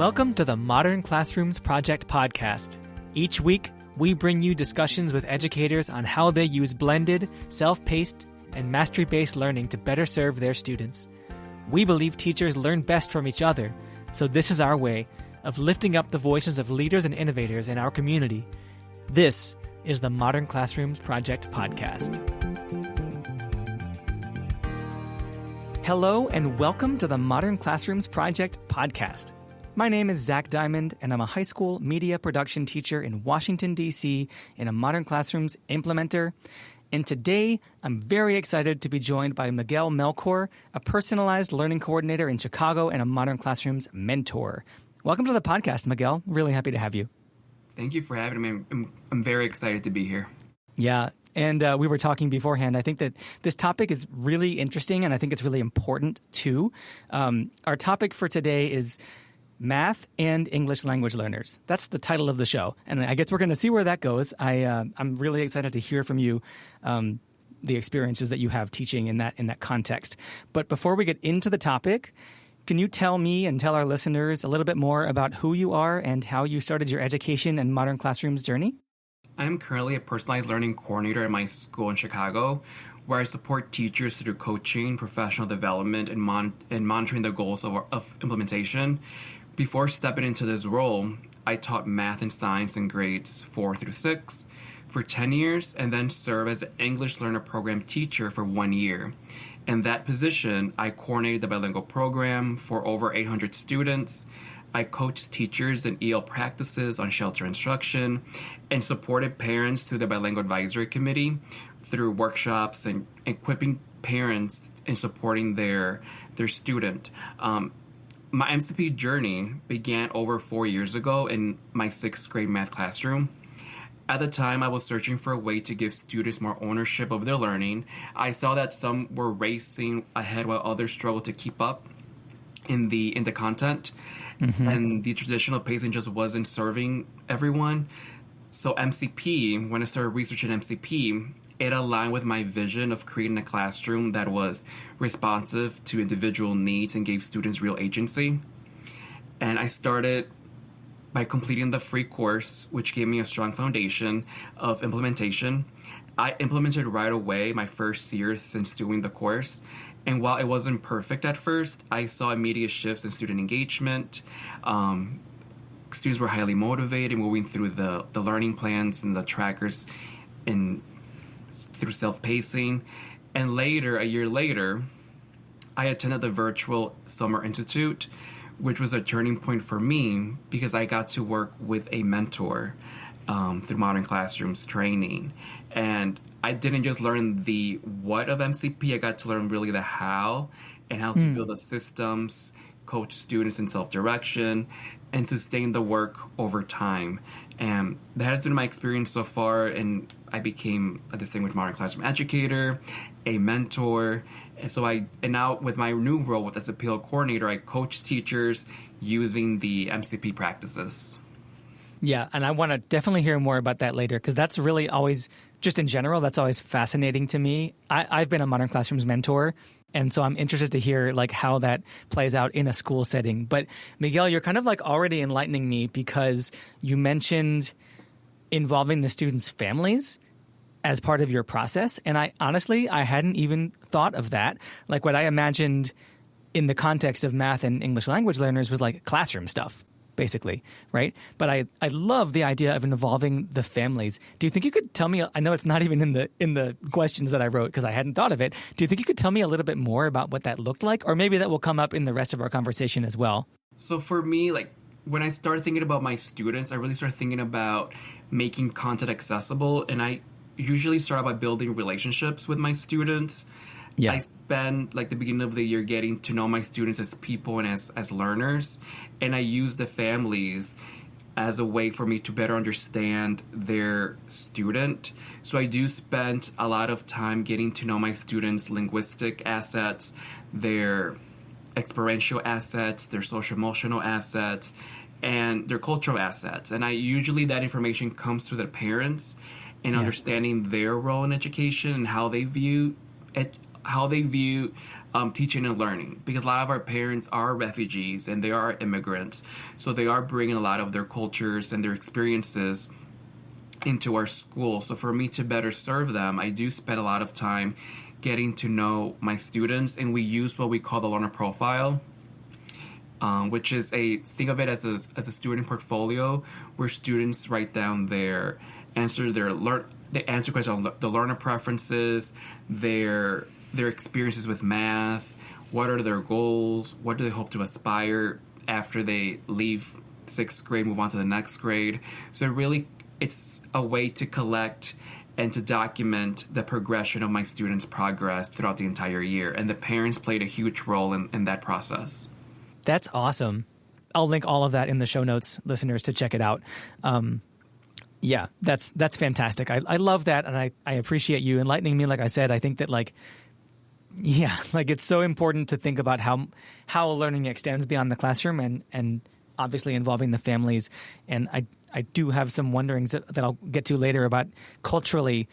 Welcome to the Modern Classrooms Project podcast. Each week, we bring you discussions with educators on how they use blended, self-paced, and mastery-based learning to better serve their students. We believe teachers learn best from each other, so this is our way of lifting up the voices of leaders and innovators in our community. This is the Modern Classrooms Project podcast. Hello, and welcome to the Modern Classrooms Project podcast. My name is Zach Diamond, and I'm a high school media production teacher in Washington, D.C., and a Modern Classrooms implementer. And today, I'm very excited to be joined by Miguel Melchor, a personalized learning coordinator in Chicago and a Modern Classrooms mentor. Welcome to the podcast, Miguel. Really happy to have you. Thank you for having me. I'm very excited to be here. Yeah. And we were talking beforehand. I think that this topic is really interesting, and I think it's really important, too. Our topic for today is Math and English language learners. That's the title of the show. And I guess we're going to see where that goes. I'm really excited to hear from you the experiences that you have teaching in that context. But before we get into the topic, can you tell me and tell our listeners a little bit more about who you are and how you started your education and Modern Classrooms journey? I'm currently a personalized learning coordinator at my school in Chicago, where I support teachers through coaching, professional development, and monitoring the goals of implementation. Before stepping into this role, I taught math and science in grades 4 through 6 for 10 years and then served as an English learner program teacher for 1 year. In that position, I coordinated the bilingual program for over 800 students. I coached teachers in ELL practices on shelter instruction and supported parents through the Bilingual Advisory Committee through workshops and equipping parents in supporting their student. My MCP journey began over 4 years ago in my 6th grade math classroom. At the time, I was searching for a way to give students more ownership of their learning. I saw that some were racing ahead while others struggled to keep up in the content. Mm-hmm. And the traditional pacing just wasn't serving everyone. So MCP, when I started researching MCP, it aligned with my vision of creating a classroom that was responsive to individual needs and gave students real agency. And I started by completing the free course, which gave me a strong foundation of implementation. I implemented right away my first year since doing the course. And while it wasn't perfect at first, I saw immediate shifts in student engagement. Students were highly motivated, moving through the learning plans and the trackers through self-pacing. And later, a year later, I attended the virtual Summer Institute, which was a turning point for me because I got to work with a mentor through Modern Classrooms training. And I didn't just learn the what of MCP, I got to learn really the how and how to build the systems, coach students in self-direction, and sustain the work over time. And that has been my experience so far, and I became a distinguished Modern Classroom educator, a mentor, and now with my new role as a PL coordinator, I coach teachers using the MCP practices. Yeah, and I want to definitely hear more about that later, because that's really always, just in general, that's always fascinating to me. I've been a Modern Classrooms mentor, and so I'm interested to hear how that plays out in a school setting. But Miguel, you're kind of already enlightening me because you mentioned involving the students' families as part of your process. And I hadn't even thought of that. What I imagined in the context of math and English language learners was classroom stuff, basically, right? But I love the idea of involving the families. Do you think you could tell me, I know it's not even in the questions that I wrote because I hadn't thought of it. Do you think you could tell me a little bit more about what that looked like? Or maybe that will come up in the rest of our conversation as well. So for me, when I started thinking about my students, I really started thinking about making content accessible. And I usually start by building relationships with my students. Yeah. I spend the beginning of the year getting to know my students as people and as learners. And I use the families as a way for me to better understand their student. So I do spend a lot of time getting to know my students' linguistic assets, their experiential assets, their social emotional assets, and their cultural assets. And usually that information comes through the parents and understanding their role in education and how they view how they view teaching and learning, because a lot of our parents are refugees and they are immigrants, so they are bringing a lot of their cultures and their experiences into our school. So for me to better serve them, I do spend a lot of time getting to know my students, and we use what we call the learner profile, which is think of it as a student portfolio where students write down they answer questions on the learner preferences, their experiences with math, what are their goals, what do they hope to aspire after they leave 6th grade, move on to the next grade. So it's a way to collect and to document the progression of my students' progress throughout the entire year. And the parents played a huge role in that process. That's awesome. I'll link all of that in the show notes, listeners, to check it out. Yeah, that's fantastic. I love that, and I appreciate you enlightening me. Like I said, I think that it's so important to think about how learning extends beyond the classroom and obviously involving the families. And I do have some wonderings that I'll get to later about culturally,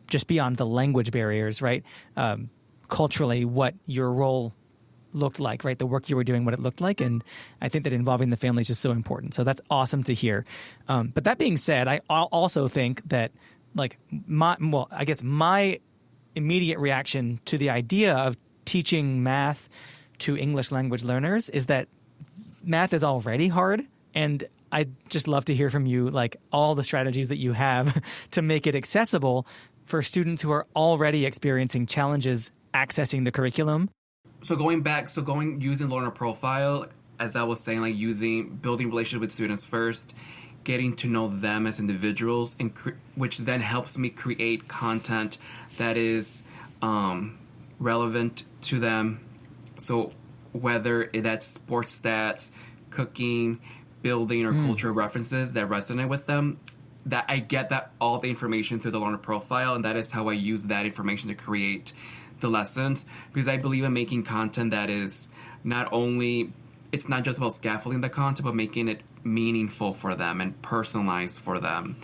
just beyond the language barriers, right? Culturally, what your role looked like, right? The work you were doing, what it looked like. And I think that involving the families is so important. So that's awesome to hear. But that being said, I also think that my immediate reaction to the idea of teaching math to English language learners is that math is already hard. And I'd just love to hear from you, all the strategies that you have to make it accessible for students who are already experiencing challenges accessing the curriculum. So using learner profile, as I was saying, building relationship with students first, getting to know them as individuals, which then helps me create content that is relevant to them. So whether that's sports stats, cooking, building, or cultural references that resonate with them, that I get that all the information through the learner profile, and that is how I use that information to create the lessons, because I believe in making content that is it's not just about scaffolding the content, but making it meaningful for them and personalized for them.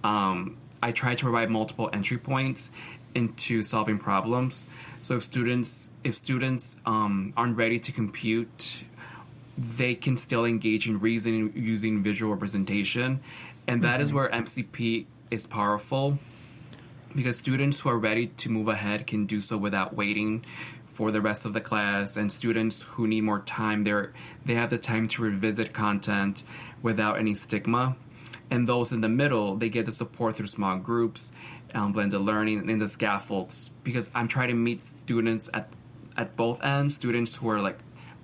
I try to provide multiple entry points into solving problems. So if students aren't ready to compute, they can still engage in reasoning using visual representation. And that is where MCP is powerful, because students who are ready to move ahead can do so without waiting for the rest of the class, and students who need more time, they have the time to revisit content without any stigma. And those in the middle, they get the support through small groups, blended learning, and the scaffolds, because I'm trying to meet students at both ends, students who are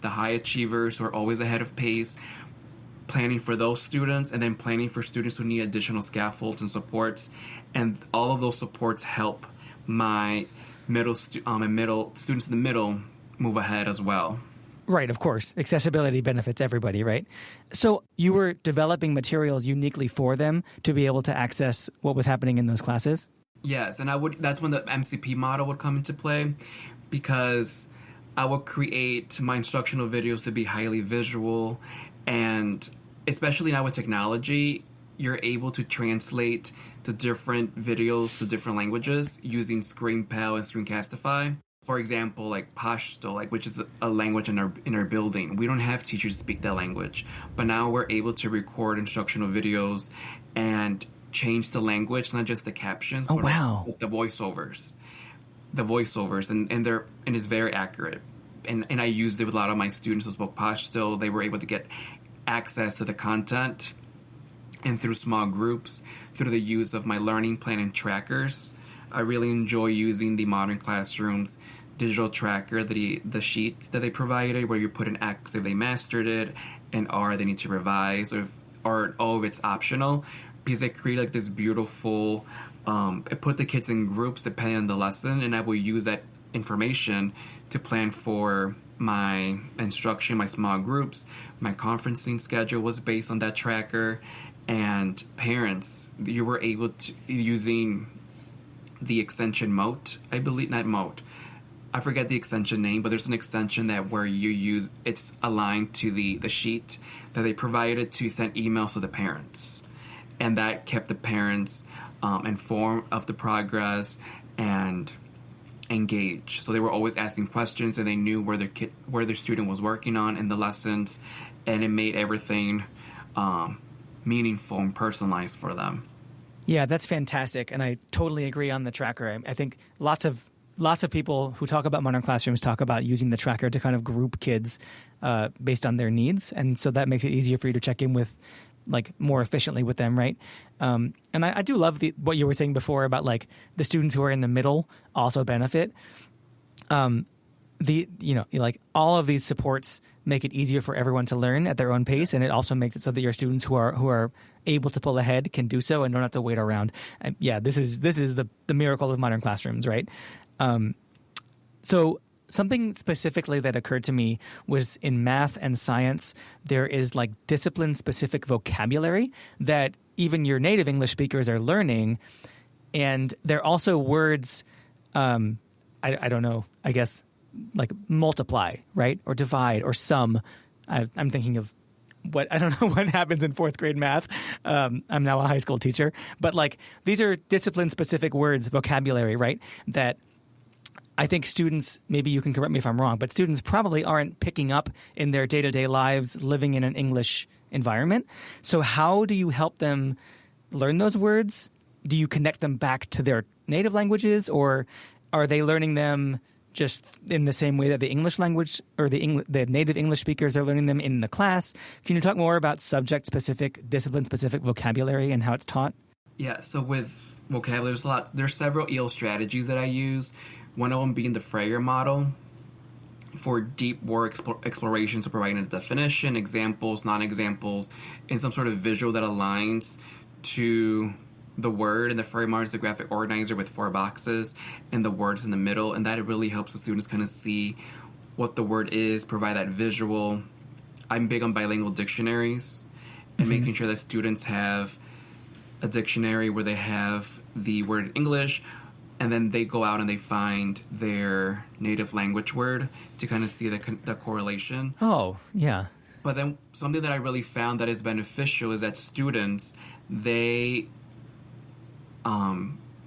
the high achievers who are always ahead of pace, planning for those students, and then planning for students who need additional scaffolds and supports. And all of those supports help my students in the middle move ahead as well. Right, of course. Accessibility benefits everybody, right? So you were developing materials uniquely for them to be able to access what was happening in those classes? Yes, and that's when the MCP model would come into play, because I would create my instructional videos to be highly visual, and especially now with technology, you're able to translate the different videos to different languages using ScreenPal and Screencastify. For example, Pashto, which is a language in our building. We don't have teachers speak that language, but now we're able to record instructional videos and change the language, not just the captions, but also the voiceovers. And it's very accurate. And I used it with a lot of my students who spoke Pashto. They were able to get access to the content, and through small groups, through the use of my learning plan and trackers. I really enjoy using the Modern Classroom's digital tracker, the sheet that they provided, where you put an X if they mastered it, and R they need to revise, or O if it's optional, because I create this beautiful, I put the kids in groups depending on the lesson, and I will use that information to plan for my instruction, my small groups. My conferencing schedule was based on that tracker. And parents, you were able to, using the extension Moat, I believe, not Moat, I forget the extension name, but there's an extension that where you use, it's aligned to the sheet that they provided to send emails to the parents. And that kept the parents informed of the progress, and engage. So they were always asking questions, and they knew where their student was working on in the lessons, and it made everything meaningful and personalized for them. Yeah, that's fantastic, and I totally agree on the tracker. I think lots of people who talk about modern classrooms talk about using the tracker to kind of group kids based on their needs, and so that makes it easier for you to check in with, like, more efficiently with them, right? And I do love what you were saying before about, like, the students who are in the middle also benefit. Like, all of these supports make it easier for everyone to learn at their own pace, and it also makes it so that your students who are able to pull ahead can do so and don't have to wait around. And this is the miracle of modern classrooms, right? So something specifically that occurred to me was in math and science, there is, like, discipline-specific vocabulary that even your native English speakers are learning, and there are also words, I don't know, I guess, like multiply, right? Or divide or sum. I'm thinking of I don't know what happens in fourth grade math. I'm now a high school teacher. But, like, these are discipline-specific words, vocabulary, right? That I think students, maybe you can correct me if I'm wrong, but students probably aren't picking up in their day-to-day lives living in an English environment. So how do you help them learn those words? Do you connect them back to their native languages, or are they learning them just in the same way that the English language or the native English speakers are learning them in the class? Can you talk more about subject-specific, discipline-specific vocabulary and how it's taught? Yeah, so with vocabulary, there's several EL strategies that I use. One of them being the Freyer model for deep word exploration, so providing a definition, examples, non-examples, and some sort of visual that aligns to the word. And the Freyer model is a graphic organizer with 4 boxes and the words in the middle, and that really helps the students kind of see what the word is, provide that visual. I'm big on bilingual dictionaries and making sure that students have a dictionary where they have the word in English, and then they go out and they find their native language word to kind of see the correlation. Oh, yeah. But then something that I really found that is beneficial is that students, they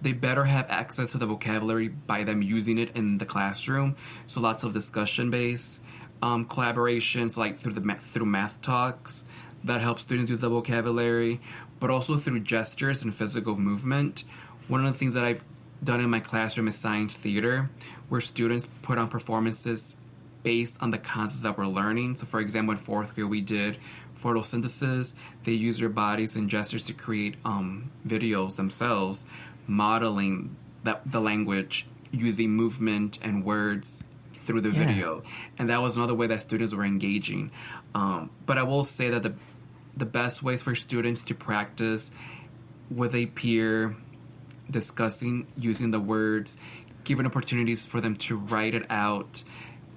better have access to the vocabulary by them using it in the classroom. So lots of discussion-based collaborations, like through math talks, that helps students use the vocabulary, but also through gestures and physical movement. One of the things that I've done in my classroom is science theater, where students put on performances based on the concepts that we're learning. So, for example, in 4th grade, we did photosynthesis. They use their bodies and gestures to create videos themselves, modeling the language using movement and words through the video. And that was another way that students were engaging. But I will say that the best ways for students to practice with a peer, discussing, using the words, giving opportunities for them to write it out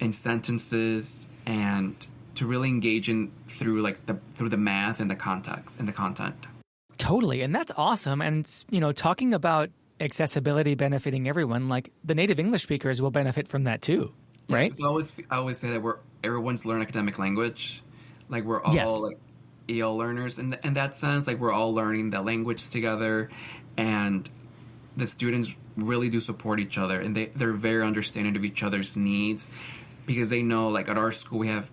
in sentences, and to really engage in through the math and the context and the content. Totally. And that's awesome. And, talking about accessibility benefiting everyone, like, the native English speakers will benefit from that too, right? Yeah, I always say that everyone's learning academic language. Like, we're all like EL learners, and in that sense, like, we're all learning the language together, and the students really do support each other, and they're very understanding of each other's needs, because they know, like, at our school we have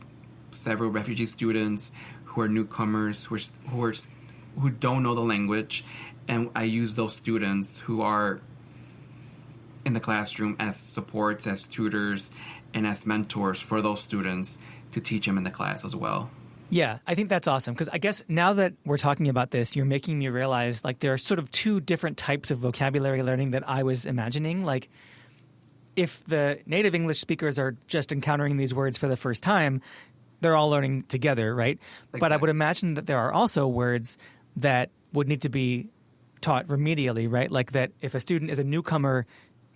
several refugee students who are newcomers, who don't know the language, and I use those students who are in the classroom as supports, as tutors, and as mentors for those students to teach them in the class as well. Yeah, I think that's awesome, because I guess now that we're talking about this, you're making me realize, like, there are sort of 2 different types of vocabulary learning that I was imagining. Like, if the native English speakers are just encountering these words for the first time, they're all learning together, right? Exactly. But I would imagine that there are also words that would need to be taught remedially, right? Like, that if a student is a newcomer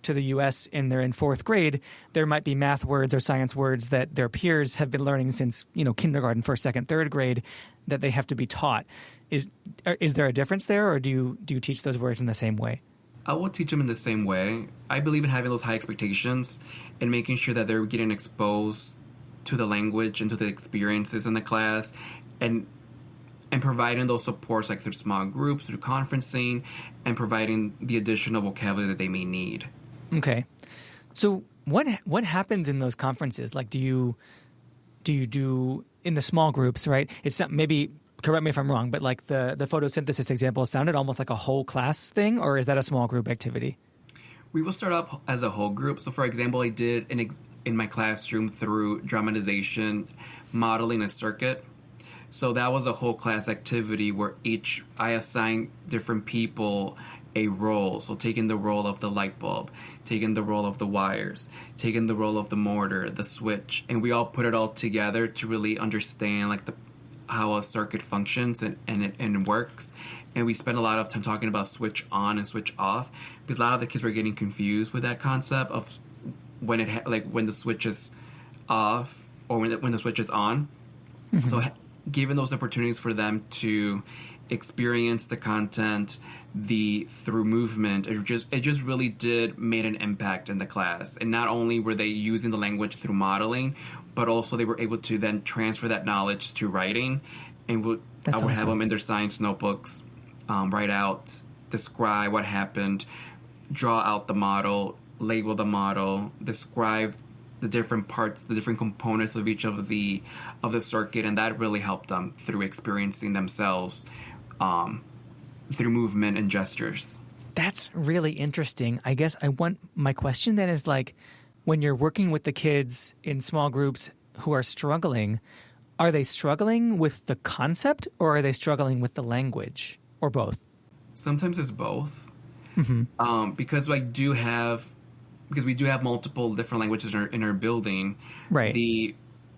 to the U.S. and they're in 4th grade, there might be math words or science words that their peers have been learning since, kindergarten, 1st, 2nd, 3rd grade, that they have to be taught. Is there a difference there, or do you teach those words in the same way? I will teach them in the same way. I believe in having those high expectations and making sure that they're getting exposed to the language and to the experiences in the class, and providing those supports, like through small groups, through conferencing, and providing the additional vocabulary that they may need. Okay. So what happens in those conferences? Like, do you do in the small groups, right? It's not, maybe correct me if I'm wrong, but like the photosynthesis example sounded almost like a whole class thing, or is that a small group activity? We will start off as a whole group. So, for example, I did in my classroom through dramatization, modeling a circuit. So that was a whole class activity where I assigned different people a role. So taking the role of the light bulb, taking the role of the wires, taking the role of the motor, the switch, and we all put it all together to really understand like how a circuit functions and works. And we spent a lot of time talking about switch on and switch off, because a lot of the kids were getting confused with that concept of when when the switch is off or when the switch is on. Mm-hmm. So given those opportunities for them to experience the content through movement, it just really did made an impact in the class. And not only were they using the language through modeling, but also they were able to then transfer that knowledge to writing. And I would awesome. Have them in their science notebooks, write out, describe what happened, draw out the model, label the model, describe the different parts, the different components of each of the circuit, and that really helped them through experiencing themselves through movement and gestures. That's really interesting. I guess my question then is like, when you're working with the kids in small groups who are struggling, are they struggling with the concept or are they struggling with the language, or both? Sometimes it's both. Mm-hmm. Because we do have multiple different languages in our building. Right.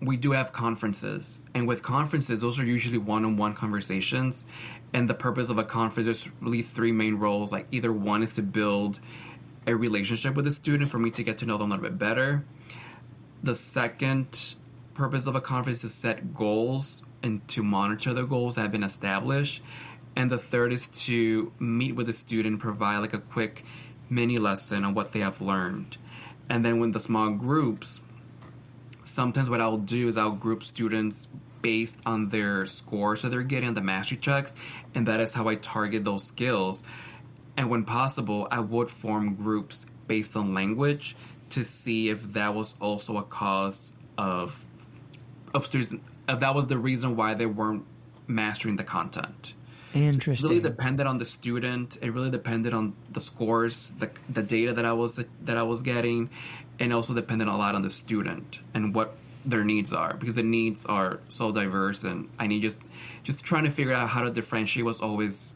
We do have conferences, and with conferences, those are usually one-on-one conversations. And the purpose of a conference, there's really three main roles. Like, either one is to build a relationship with a student for me to get to know them a little bit better. The second purpose of a conference is to set goals and to monitor the goals that have been established. And the third is to meet with the student, provide like a quick mini lesson on what they have learned. And then when the small groups, sometimes what I'll do is I'll group students based on their scores that they're getting on the mastery checks, and that is how I target those skills. And when possible, I would form groups based on language to see if that was also a cause of students, if that was the reason why they weren't mastering the content. Interesting. It really depended on the student. It really depended on the scores, the data that I was getting, and also depended a lot on the student and what their needs are, because the needs are so diverse. And I need just trying to figure out how to differentiate was always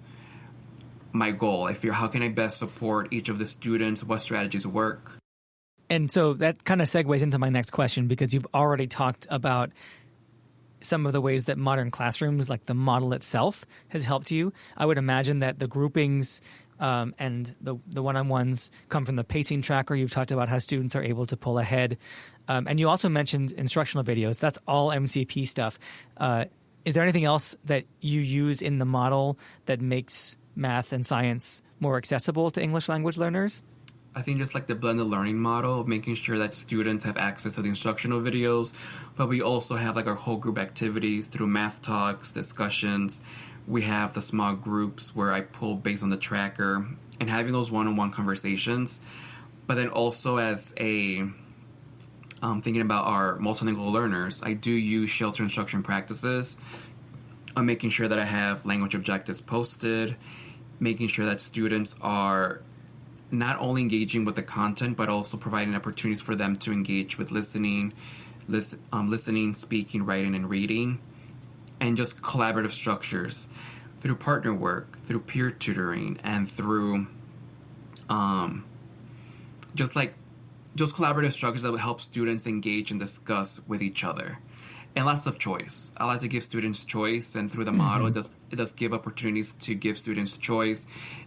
my goal. I figure, how can I best support each of the students? What strategies work? And so that kind of segues into my next question, because you've already talked about some of the ways that modern classrooms, like the model itself, has helped you. I would imagine that the groupings and the one-on-ones come from the pacing tracker. You've talked about how students are able to pull ahead. And you also mentioned instructional videos. That's all MCP stuff. Is there anything else that you use in the model that makes math and science more accessible to English language learners? I think just like the blended learning model, making sure that students have access to the instructional videos, but we also have like our whole group activities through math talks, discussions. We have the small groups where I pull based on the tracker and having those one-on-one conversations. But then also as thinking about our multilingual learners, I do use shelter instruction practices. I'm making sure that I have language objectives posted, making sure that students are not only engaging with the content, but also providing opportunities for them to engage with listening, speaking, writing, and reading, and just collaborative structures through partner work, through peer tutoring, and through just collaborative structures that would help students engage and discuss with each other. And lots of choice. I like to give students choice, and through the model, it does give opportunities to give students choice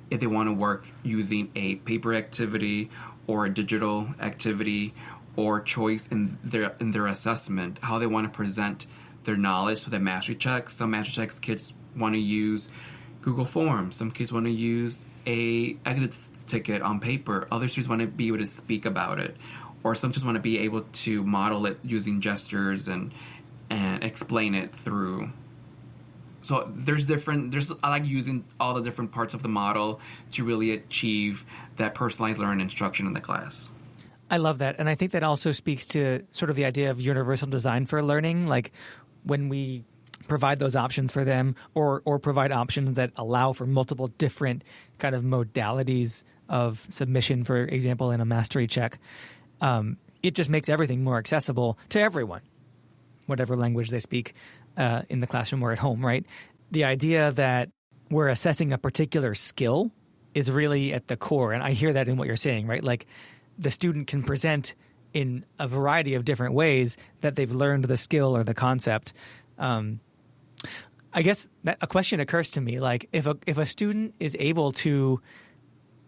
if they want to work using a paper activity or a digital activity, or choice in their assessment, how they want to present their knowledge for the mastery checks. Some mastery checks kids want to use Google Forms. Some kids want to use a exit ticket on paper. Other students want to be able to speak about it, or some just want to be able to model it using gestures and explain it through. So I like using all the different parts of the model to really achieve that personalized learning instruction in the class. I love that. And I think that also speaks to sort of the idea of universal design for learning. Like when we provide those options for them or provide options that allow for multiple different kind of modalities of submission, for example, in a mastery check, it just makes everything more accessible to everyone, whatever language they speak in the classroom or at home, right? The idea that we're assessing a particular skill is really at the core. And I hear that in what you're saying, right? Like the student can present in a variety of different ways that they've learned the skill or the concept. I guess that a question occurs to me, like if a student is able to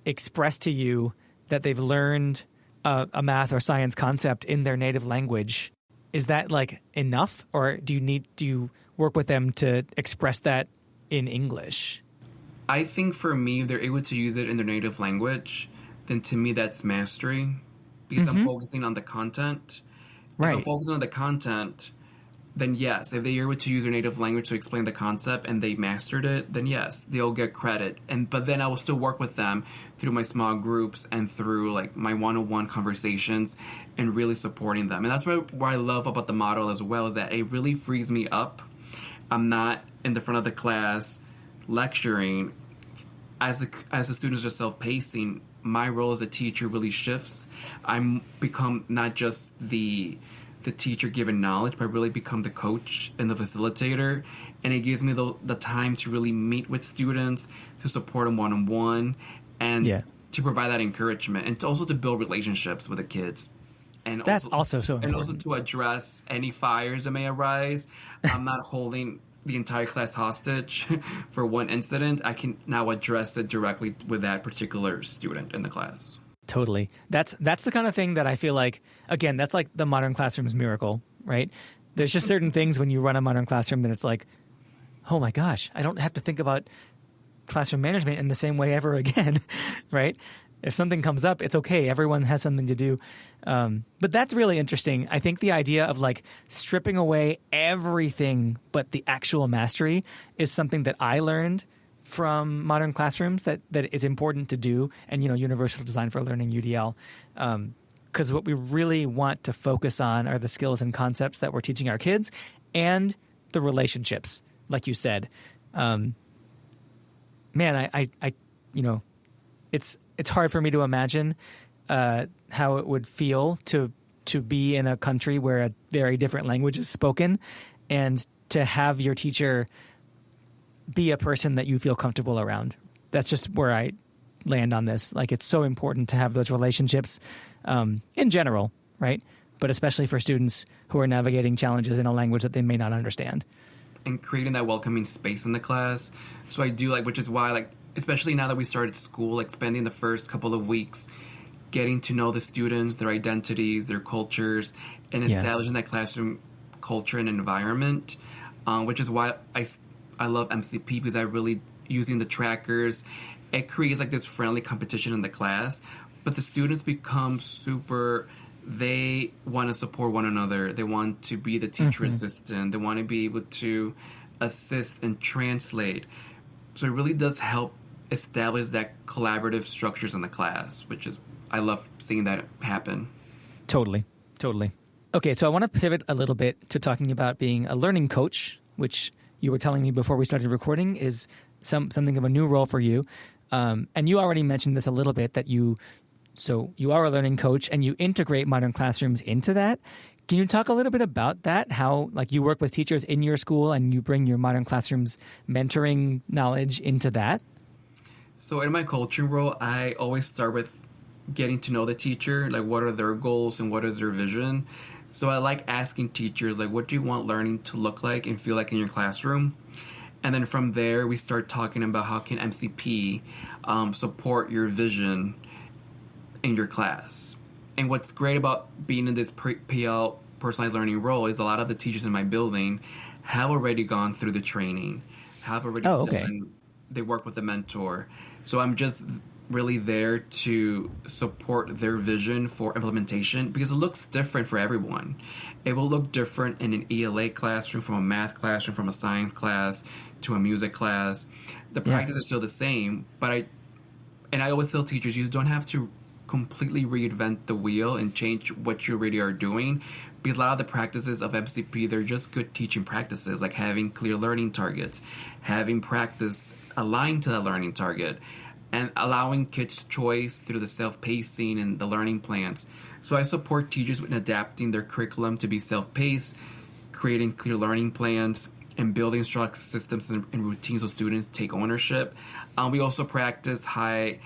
express to you that they've learned a math or science concept in their native language, is that like enough, or do you work with them to express that in English? I think for me, if they're able to use it in their native language, then to me that's mastery, because I'm focusing on the content. Right. If I'm focusing on the content, then yes, if they're able to use their native language to explain the concept and they mastered it, then yes, they'll get credit. But then I will still work with them through my small groups and through like my one-on-one conversations and really supporting them. And that's what I love about the model as well, is that it really frees me up. I'm not in the front of the class lecturing. As the students are self-pacing, my role as a teacher really shifts. I'm become not just the teacher giving knowledge, but I really become the coach and the facilitator. And it gives me the time to really meet with students, to support them one-on-one, and to provide that encouragement, and also to build relationships with the kids. And that's also so important. And also to address any fires that may arise. I'm not holding the entire class hostage for one incident. I can now address it directly with that particular student in the class. Totally. That's the kind of thing that I feel like, again, that's like the modern classroom's miracle, right? There's just certain things when you run a modern classroom that it's like, oh my gosh, I don't have to think about classroom management in the same way ever again, right? If something comes up, it's okay. Everyone has something to do. But that's really interesting. I think the idea of like stripping away everything but the actual mastery is something that I learned from modern classrooms that is important to do, and universal design for learning, UDL, because what we really want to focus on are the skills and concepts that we're teaching our kids and the relationships, like you said. Man, I it's hard for me to imagine how it would feel to be in a country where a very different language is spoken, and to have your teacher be a person that you feel comfortable around. That's just where I land on this. Like, it's so important to have those relationships in general, right? But especially for students who are navigating challenges in a language that they may not understand. And creating that welcoming space in the class. So I do which is why, especially now that we started school, spending the first couple of weeks getting to know the students, their identities, their cultures, and establishing that classroom culture and environment, which is why I love MCP, because I really, using the trackers, it creates this friendly competition in the class, but the students become they want to support one another. They want to be the teacher assistant. They want to be able to assist and translate. So it really does help establish that collaborative structures in the class, which is, I love seeing that happen. Totally. Okay, so I want to pivot a little bit to talking about being a learning coach, which you were telling me before we started recording is something of a new role for you. And you already mentioned this a little bit, that you are a learning coach and you integrate modern classrooms into that. Can you talk a little bit about that? How you work with teachers in your school and you bring your modern classrooms mentoring knowledge into that? So in my coaching role, I always start with getting to know the teacher, what are their goals and what is their vision. So I like asking teachers, what do you want learning to look like and feel like in your classroom? And then from there, we start talking about how can MCP support your vision in your class. And what's great about being in this PL, personalized learning role, is a lot of the teachers in my building have already gone through the training, have already done, they work with a mentor. So I'm just really there to support their vision for implementation, because it looks different for everyone. It will look different in an ELA classroom, from a math classroom, from a science class to a music class. The practice is still the same, but I always tell teachers, you don't have to completely reinvent the wheel and change what you already are doing, because a lot of the practices of MCP, they're just good teaching practices, like having clear learning targets, having practice aligned to that learning target, and allowing kids choice through the self-pacing and the learning plans. So I support teachers in adapting their curriculum to be self-paced, creating clear learning plans, and building strong systems and routines so students take ownership. We also practice having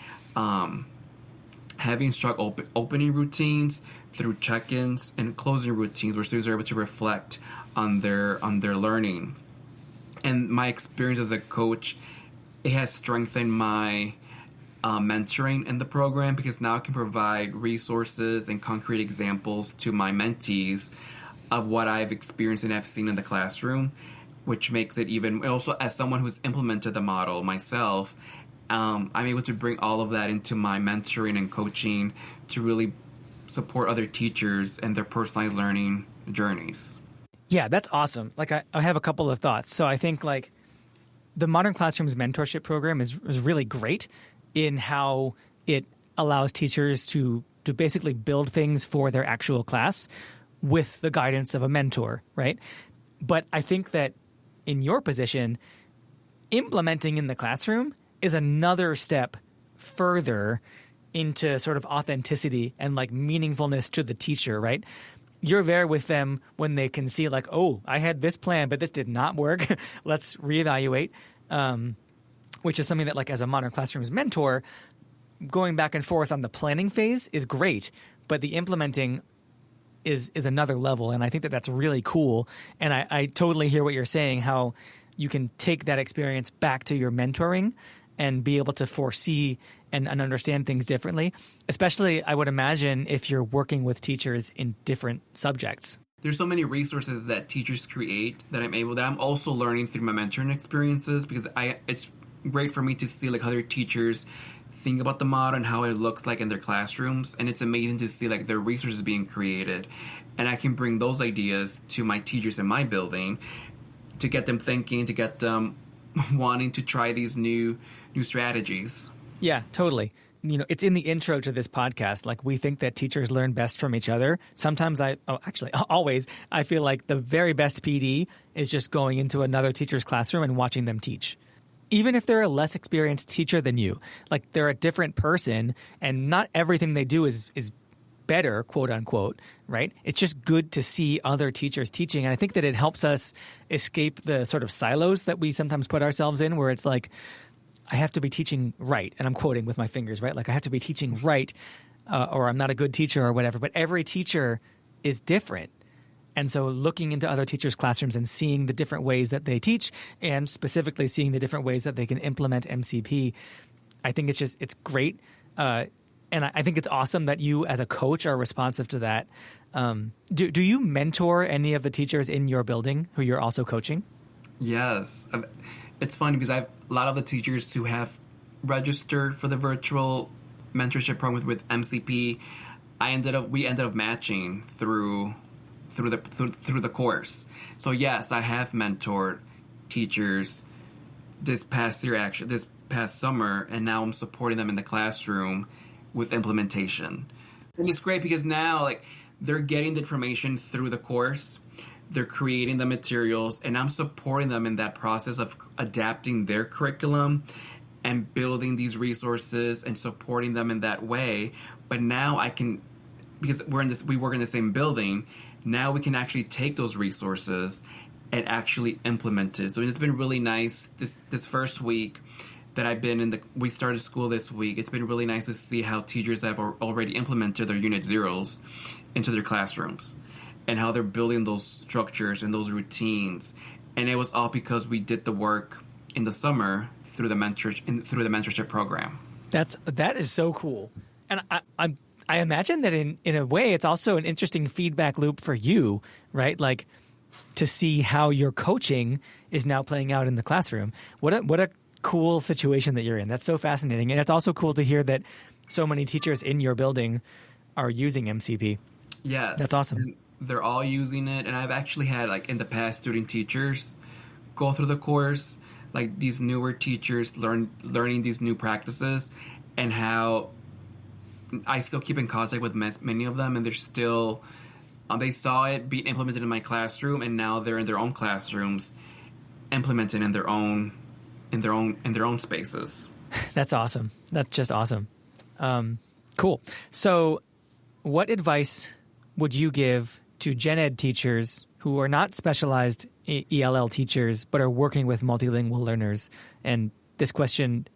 strong opening routines through check-ins and closing routines where students are able to reflect on their learning. And my experience as a coach, it has strengthened my mentoring in the program, because now I can provide resources and concrete examples to my mentees of what I've experienced and I've seen in the classroom, which makes it even, also as someone who's implemented the model myself, I'm able to bring all of that into my mentoring and coaching to really support other teachers and their personalized learning journeys. Yeah, that's awesome. Like I have a couple of thoughts. So I think like the Modern Classroom's mentorship program is really great in how it allows teachers to basically build things for their actual class with the guidance of a mentor, right? But I think that in your position, implementing in the classroom is another step further into sort of authenticity and like meaningfulness to the teacher, right? You're there with them when they can see like, oh, I had this plan, but this did not work. Let's reevaluate, which is something that like as a Modern Classroom's mentor, going back and forth on the planning phase is great, but the implementing is another level. And I think that that's really cool. And I totally hear what you're saying, how you can take that experience back to your mentoring and be able to foresee and understand things differently, especially I would imagine if you're working with teachers in different subjects. There's so many resources that teachers create that I'm also learning through my mentoring experiences, because it's great for me to see like other teachers think about the model and how it looks like in their classrooms, and it's amazing to see like their resources being created, and I can bring those ideas to my teachers in my building to get them thinking, to get them wanting to try these new strategies. Yeah, totally. You know, it's in the intro to this podcast. Like, we think that teachers learn best from each other. Sometimes always, I feel like the very best PD is just going into another teacher's classroom and watching them teach. Even if they're a less experienced teacher than you, like they're a different person and not everything they do is better, quote unquote, right? It's just good to see other teachers teaching. And I think that it helps us escape the sort of silos that we sometimes put ourselves in, where it's like, I have to be teaching right. And I'm quoting with my fingers, right? Like I have to be teaching right, or I'm not a good teacher or whatever. But every teacher is different. And so looking into other teachers' classrooms and seeing the different ways that they teach, and specifically seeing the different ways that they can implement MCP, I think it's great. And I think it's awesome that you as a coach are responsive to that. Do you mentor any of the teachers in your building who you're also coaching? Yes. It's funny because I have a lot of the teachers who have registered for the virtual mentorship program with MCP. We ended up matching through the course. So yes, I have mentored teachers this past summer, and now I'm supporting them in the classroom with implementation. And it's great because now like they're getting the information through the course, they're creating the materials, and I'm supporting them in that process of adapting their curriculum and building these resources and supporting them in that way. But now I can, because we work in the same building, now we can actually take those resources and actually implement it. So it's been really nice this first week that I've been we started school this week. It's been really nice to see how teachers have already implemented their Unit Zeros into their classrooms and how they're building those structures and those routines. And it was all because we did the work in the summer through the mentorship program. That is so cool. And I imagine that in a way, it's also an interesting feedback loop for you, right? Like to see how your coaching is now playing out in the classroom. What a cool situation that you're in. That's so fascinating. And it's also cool to hear that so many teachers in your building are using MCP. Yes. That's awesome. And they're all using it. And I've actually had like in the past student teachers go through the course, like these newer teachers learning these new practices and how I still keep in contact with many of them, and they're still they saw it being implemented in my classroom, and now they're in their own classrooms, implementing in their own spaces. That's awesome. That's just awesome. Cool. So, what advice would you give to gen ed teachers who are not specialized ELL teachers but are working with multilingual learners? And this question,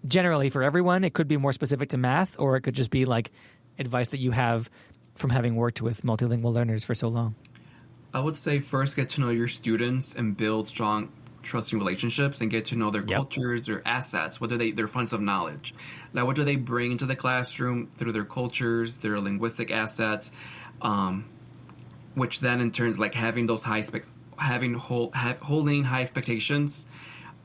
generally for everyone, it could be more specific to math, or it could just be like advice that you have from having worked with multilingual learners for so long. I would say first get to know your students and build strong, trusting relationships and get to know their cultures, their assets, their funds of knowledge. Like, what do they bring into the classroom through their cultures, their linguistic assets, which then in turn, like having those holding high expectations.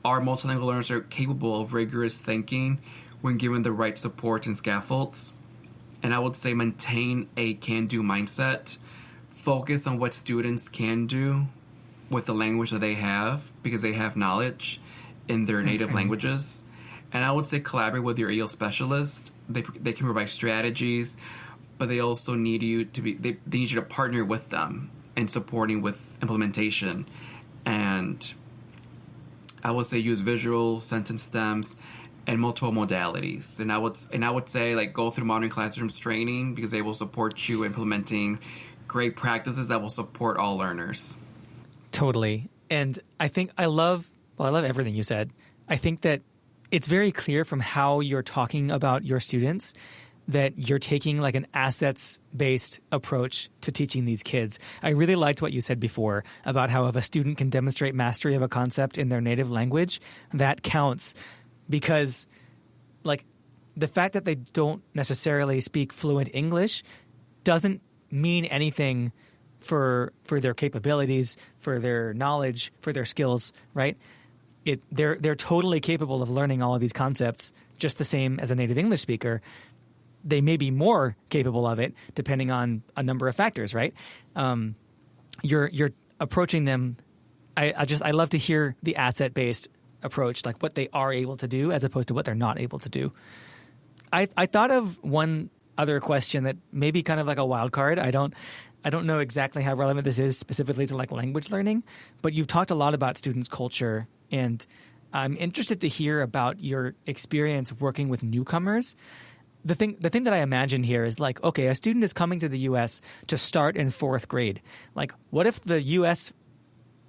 Our multilingual learners are capable of rigorous thinking when given the right support and scaffolds. And I would say maintain a can-do mindset. Focus on what students can do with the language that they have, because they have knowledge in their native languages. And I would say collaborate with your EL specialist. They can provide strategies, but they also need you to they need you to partner with them in supporting with implementation. And I would say use visual, sentence stems, and multiple modalities. And I would say, like, go through Modern Classrooms training, because they will support you implementing great practices that will support all learners. Totally. And I think I love everything you said. I think that it's very clear from how you're talking about your students that you're taking like an assets-based approach to teaching these kids. I really liked what you said before about how if a student can demonstrate mastery of a concept in their native language, that counts, because like the fact that they don't necessarily speak fluent English doesn't mean anything for their capabilities, for their knowledge, for their skills, right? They're totally capable of learning all of these concepts just the same as a native English speaker. They may be more capable of it depending on a number of factors, right? You're approaching them. I love to hear the asset-based approach, like what they are able to do as opposed to what they're not able to do. I thought of one other question that may be kind of like a wild card. I don't know exactly how relevant this is specifically to like language learning, but you've talked a lot about students' culture, and I'm interested to hear about your experience working with newcomers. The thing that I imagine here is like, okay, a student is coming to the U.S. to start in fourth grade. Like, what if the U.S.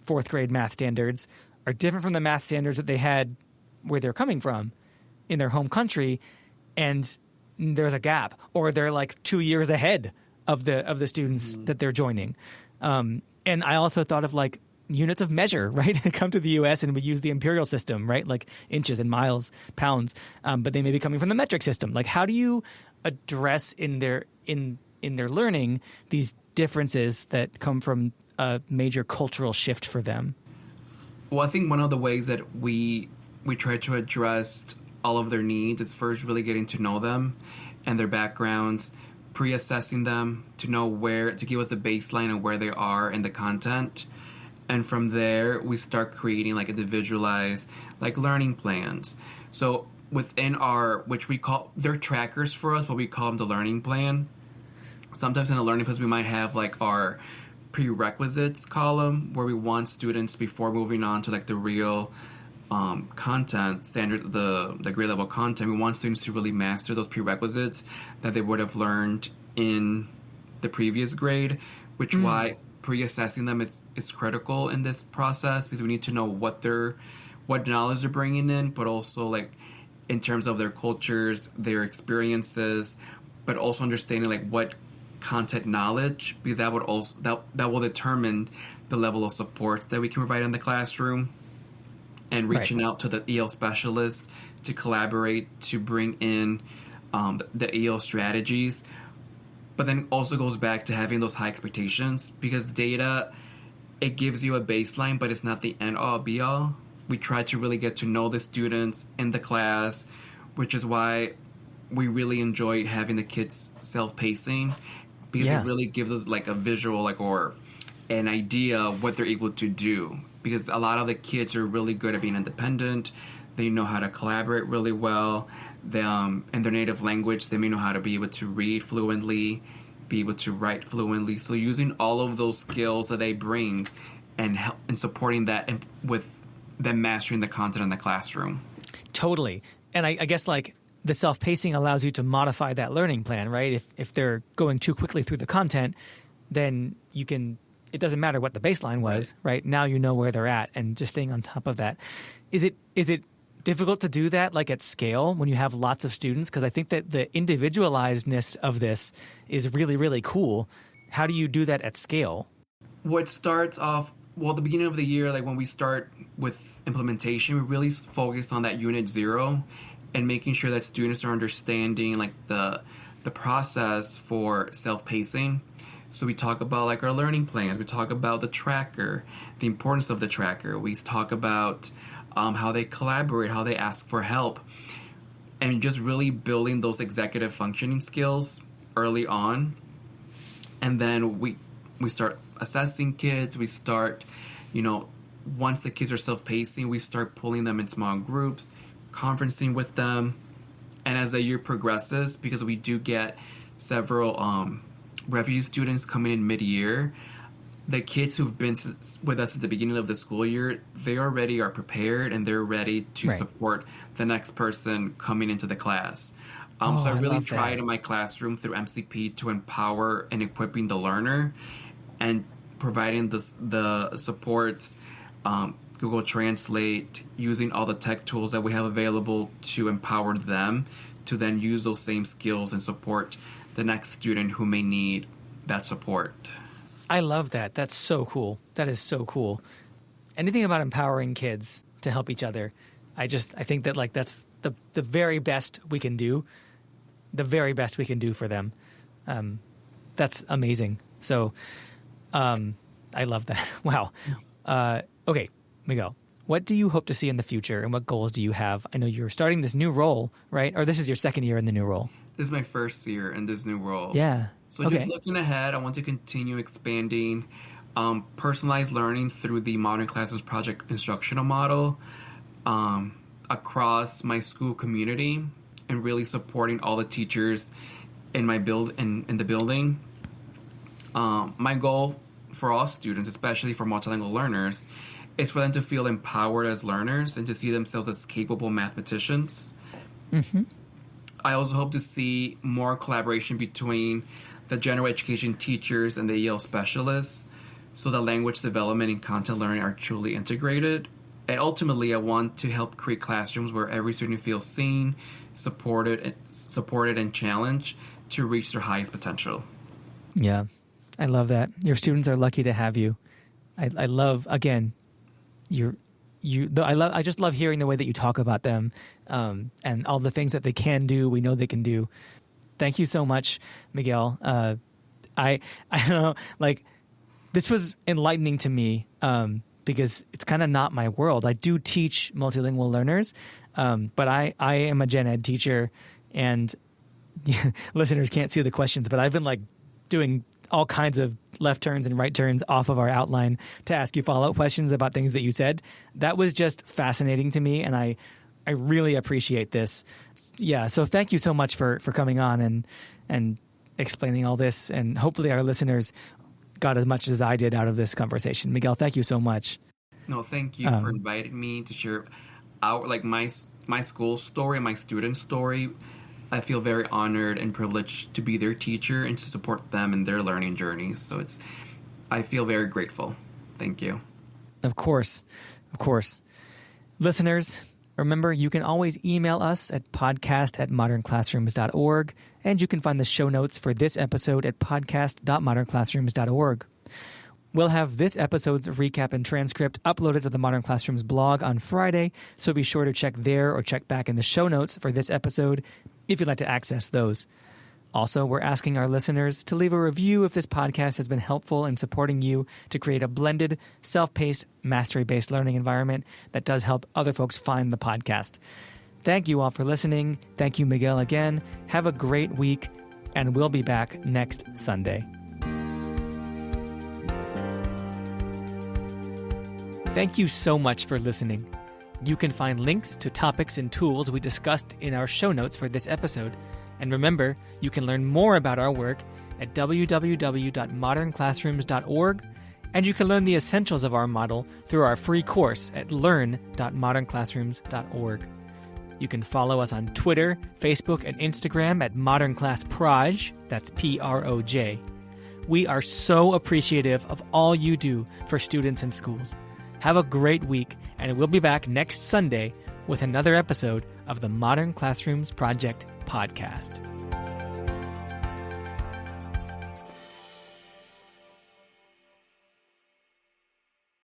fourth grade math standards are different from the math standards that they had where they're coming from in their home country, and there's a gap, or they're like 2 years ahead of the students that they're joining. And I also thought of like units of measure, right? They come to the U.S. and we use the imperial system, right? Like inches and miles, pounds, but they may be coming from the metric system. Like, how do you address in their learning these differences that come from a major cultural shift for them? Well, I think one of the ways that we try to address all of their needs is first really getting to know them and their backgrounds, pre-assessing them to know where to give us a baseline of where they are in the content. And from there, we start creating like individualized like learning plans. So within which we call, they're trackers for us, but we call them the learning plan. Sometimes in the learning plans, we might have like our prerequisites column where we want students, before moving on to like the real content standard, the grade level content, we want students to really master those prerequisites that they would have learned in the previous grade, which why pre-assessing them is critical in this process, because we need to know what knowledge they're bringing in, but also like in terms of their cultures, their experiences, but also understanding like what content knowledge, because that would also that will determine the level of supports that we can provide in the classroom. And reaching out to the EL specialists to collaborate to bring in the EL strategies. But then also goes back to having those high expectations, because data, it gives you a baseline, but it's not the end-all, be-all. We try to really get to know the students in the class, which is why we really enjoy having the kids self-pacing, because it really gives us like a visual or an idea of what they're able to do. Because a lot of the kids are really good at being independent. They know how to collaborate really well. They, in their native language, they may know how to be able to read fluently, be able to write fluently. So using all of those skills that they bring and help and supporting that and with them mastering the content in the classroom. Totally. And I guess like the self-pacing allows you to modify that learning plan, right? If they're going too quickly through the content, then you can, it doesn't matter what the baseline was, right? Now you know where they're at and just staying on top of that. Is it difficult to do that like at scale when you have lots of students? Because I think that the individualizedness of this is really, really cool. How do you do that at scale? What starts off, well, the beginning of the year, like when we start with implementation, we really focus on that unit 0 and making sure that students are understanding like the process for self-pacing. So we talk about like our learning plans. We talk about the tracker, the importance of the tracker. We talk about how they collaborate, how they ask for help, and just really building those executive functioning skills early on. And then we start assessing kids. We start, once the kids are self-pacing, we start pulling them in small groups, conferencing with them. And as the year progresses, because we do get several refugee students coming in mid-year, the kids who've been with us at the beginning of the school year, they already are prepared and they're ready to support the next person coming into the class. So I really tried in my classroom through MCP to empower and equipping the learner and providing the supports, Google Translate, using all the tech tools that we have available to empower them to then use those same skills and support the next student who may need that support. I love that. That's so cool. That is so cool. Anything about empowering kids to help each other, I think that like that's the very best we can do. The very best we can do for them. That's amazing. So I love that. Wow. Okay, Miguel, what do you hope to see in the future and what goals do you have? I know you're starting this new role, right? Or this is your second year in the new role. This is my first year in this new role. Yeah. So just looking ahead, I want to continue expanding personalized learning through the Modern Classrooms Project instructional model across my school community and really supporting all the teachers in my in the building. My goal for all students, especially for multilingual learners, is for them to feel empowered as learners and to see themselves as capable mathematicians. Mm-hmm. I also hope to see more collaboration between the general education teachers and the EL specialists so that language development and content learning are truly integrated. And ultimately, I want to help create classrooms where every student feels seen, supported, and challenged to reach their highest potential. Yeah, I love that. Your students are lucky to have you. I love, again, I just love hearing the way that you talk about them and all the things that they can do. We know they can do. Thank you so much, Miguel. I don't know, like this was enlightening to me because it's kind of not my world. I do teach multilingual learners, but I am a gen ed teacher, and listeners can't see the questions, but I've been like doing all kinds of left turns and right turns off of our outline to ask you follow-up questions about things that you said. That was just fascinating to me, and I really appreciate this. Yeah, so thank you so much for coming on and explaining all this, and hopefully our listeners got as much as I did out of this conversation. Miguel, thank you so much. No, thank you for inviting me to share my school story, my student story. I feel very honored and privileged to be their teacher and to support them in their learning journeys. So I feel very grateful. Thank you. Of course. Listeners, remember, you can always email us at podcast@modernclassrooms.org, and you can find the show notes for this episode at podcast.modernclassrooms.org. We'll have this episode's recap and transcript uploaded to the Modern Classrooms blog on Friday, so be sure to check there or check back in the show notes for this episode if you'd like to access those. Also, we're asking our listeners to leave a review if this podcast has been helpful in supporting you to create a blended, self-paced, mastery-based learning environment that does help other folks find the podcast. Thank you all for listening. Thank you, Miguel, again. Have a great week, and we'll be back next Sunday. Thank you so much for listening. You can find links to topics and tools we discussed in our show notes for this episode. And remember, you can learn more about our work at www.modernclassrooms.org, and you can learn the essentials of our model through our free course at learn.modernclassrooms.org. You can follow us on Twitter, Facebook, and Instagram at modernclassproj, that's Proj. We are so appreciative of all you do for students and schools. Have a great week, and we'll be back next Sunday with another episode of the Modern Classrooms Project podcast.